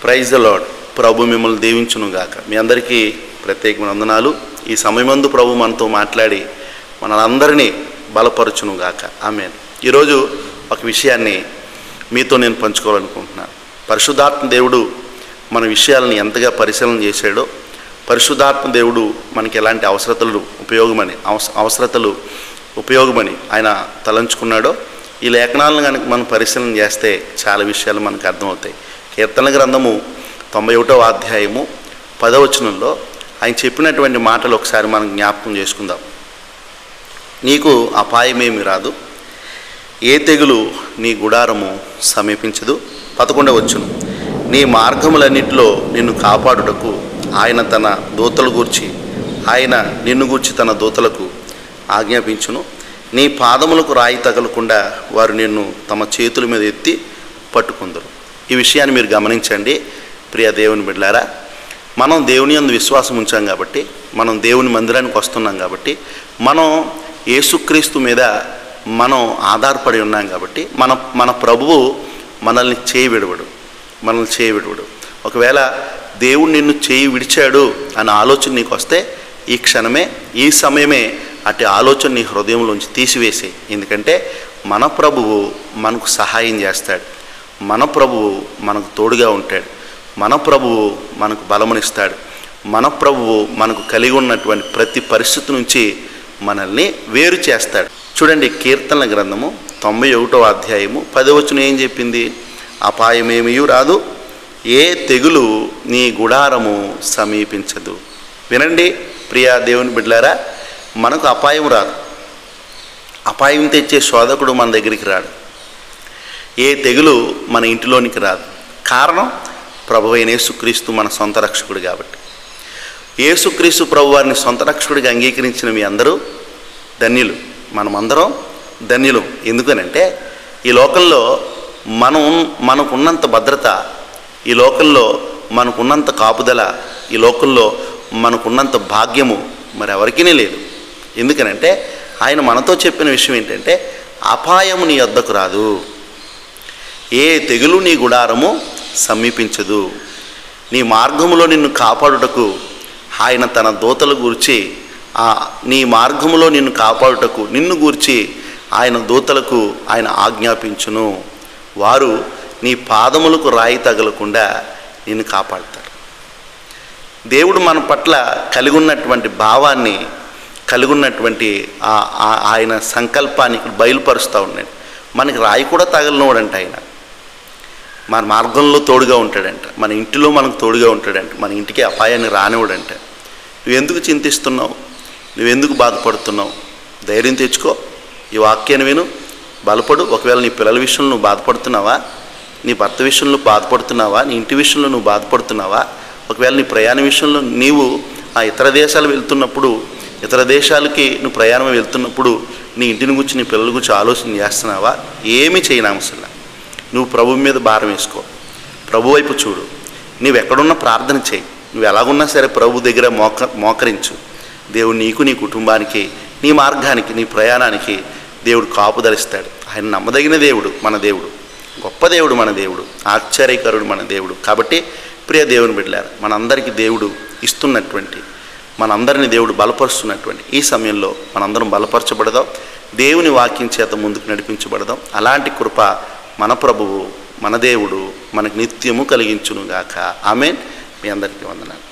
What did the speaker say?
Praise the lord. ప్రభు మిమ్మల్ని దీవించునుగాక. మీ అందరికీ ప్రత్యేకమైన వందనాలు. ఈ సమయమందు ప్రభు మనతో మాట్లాడి మనందరినీ బలపరచునుగాక. ఆమేన్. ఈరోజు ఒక విషయాన్ని మీతో నేను పంచుకోవాలనుకుంటున్నాను. పరిశుద్ధాత్మ దేవుడు మన విషయాలను ఎంతగా పరిశీలన చేశాడో, పరిశుద్ధాత్మ దేవుడు మనకి ఎలాంటి అవసరతలు ఉపయోగమని ఆయన తలంచుకున్నాడో, ఈ లేఖనాలను కనుక మనం పరిశీలన చేస్తే చాలా విషయాలు మనకు అర్థమవుతాయి. కీర్తన గ్రంథము 91వ అధ్యాయము 10వ వచనంలో ఆయన చెప్పినటువంటి మాటలు ఒకసారి మనం జ్ఞాపకం చేసుకుందాం. నీకు అపాయమేమి రాదు, ఏ తెగులు నీ గుడారము సమీపించదు. 11వ వచనం, నీ మార్గములన్నిటిలో నిన్ను కాపాడుటకు ఆయన నిన్ను గూర్చి తన దూతలకు ఆజ్ఞాపించును. నీ పాదములకు రాయి తగలకుండా వారు నిన్ను తమ చేతుల మీద ఎత్తి పట్టుకుందరు. ఈ విషయాన్ని మీరు గమనించండి ప్రియ దేవుని బిడ్డలారా. మనం దేవుని యందు విశ్వాసం ఉంచాం కాబట్టి, మనం దేవుని మందిరానికి వస్తున్నాం కాబట్టి, మనం యేసుక్రీస్తు మీద మనం ఆధారపడి ఉన్నాం కాబట్టి మన ప్రభువు మనల్ని చేయి విడవడు. ఒకవేళ దేవుడు నిన్ను చేయి విడిచాడు అనే ఆలోచన నీకు వస్తే ఈ క్షణమే, ఈ సమయమే అటు ఆలోచన నీ హృదయంలోంచి తీసివేసే. ఎందుకంటే మన ప్రభువు మనకు సహాయం చేస్తాడు, మన ప్రభువు మనకు తోడుగా ఉంటాడు, మన ప్రభువు మనకు బలమునిస్తాడు, మన ప్రభువు మనకు కలిగి ఉన్నటువంటి ప్రతి పరిస్థితి నుంచి మనల్ని వేరు చేస్తాడు. చూడండి, కీర్తనల గ్రంథము 91వ అధ్యాయము 10వ వచనం ఏం చెప్పింది? అపాయమేమీ రాదు, ఏ తెగులు నీ గుడారము సమీపించదు. వినండి ప్రియ దేవుని బిడ్డలారా, మనకు అపాయం రాదు. అపాయం తెచ్చే శోధకుడు మన దగ్గరికి రాడు. ఏ తెగులు మన ఇంటిలోనికి రాదు. కారణం, ప్రభువైన యేసుక్రీస్తు మన సొంత రక్షకుడు కాబట్టి. యేసుక్రీస్తు ప్రభువారిని సొంత రక్షకుడిగా అంగీకరించిన మీ అందరూ ధన్యులు, మనమందరం ధన్యులు. ఎందుకనంటే ఈ లోకంలో మనకున్నంత భద్రత, ఈ లోకంలో మనకున్నంత కాపుదల, ఈ లోకంలో మనకున్నంత భాగ్యము మరెవరికీ లేదు. ఎందుకనంటే ఆయన మనతో చెప్పిన విషయం ఏంటంటే, అపాయము నీ వద్దకు రాదు, ఏ తెగులు నీ గుడారము సమీపించదు. నీ మార్గములో నిన్ను కాపాడుటకు ఆయన తన దూతల గూర్చి నీ మార్గములో నిన్ను గూర్చి ఆయన దూతలకు ఆయన ఆజ్ఞాపించును. వారు నీ పాదములకు రాయి తగలకుండా నిన్ను కాపాడుతారు. దేవుడు మన పట్ల కలిగి ఉన్నటువంటి భావాన్ని, కలిగి ఉన్నటువంటి ఆయన సంకల్పాన్ని ఇక్కడ బయలుపరుస్తూ ఉన్నాడు. మనకి రాయి కూడా తగలనోడంట ఆయన. మన మార్గంలో తోడుగా ఉంటాడంట, మన ఇంటిలో మనకు తోడుగా ఉంటాడంట, మన ఇంటికి అపాయాన్ని రానివ్వడంట. నువ్వెందుకు చింతిస్తున్నావు? నువ్వెందుకు బాధపడుతున్నావు? ధైర్యం తెచ్చుకో, ఈ వాక్యాన్ని విను, బలపడు. ఒకవేళ నీ పిల్లల విషయంలో నువ్వు బాధపడుతున్నావా, నీ భర్త విషయంలో బాధపడుతున్నావా, నీ ఇంటి విషయంలో నువ్వు బాధపడుతున్నావా, ఒకవేళ నీ ప్రయాణ విషయంలో నీవు ఇతర దేశాలకి నువ్వు ప్రయాణం వెళ్తున్నప్పుడు నీ ఇంటిని గురించి, నీ పిల్లల గురించి ఆలోచన చేస్తున్నావా? ఏమీ చేయనవసరం. నువ్వు ప్రభు మీద భారం వేసుకో, ప్రభు వైపు చూడు. నువ్వు ఎక్కడున్నా ప్రార్థన చేయి. నువ్వు ఎలాగున్నా సరే ప్రభు దగ్గర మోకరించు. దేవుడు నీకు, నీ కుటుంబానికి, నీ మార్గానికి, నీ ప్రయాణానికి దేవుడు కాపుదలిస్తాడు. ఆయన నమ్మదగిన దేవుడు మన దేవుడు, గొప్ప దేవుడు మన దేవుడు, ఆశ్చర్యకరుడు మన దేవుడు. కాబట్టి ప్రియ దేవుని బిడ్డలారా, మనందరికీ దేవుడు ఇస్తున్నటువంటి, మనందరినీ దేవుడు బలపరుస్తున్నటువంటి ఈ సమయంలో మనందరం బలపరచబడదాం, దేవుని వాక్యం చేత ముందుకు నడిపించబడదాం. అలాంటి కృప మన ప్రభువు, మన దేవుడు మనకు నిత్యము కలిగించునుగాక. ఆమేన్. మీ అందరికీ వందనాలు.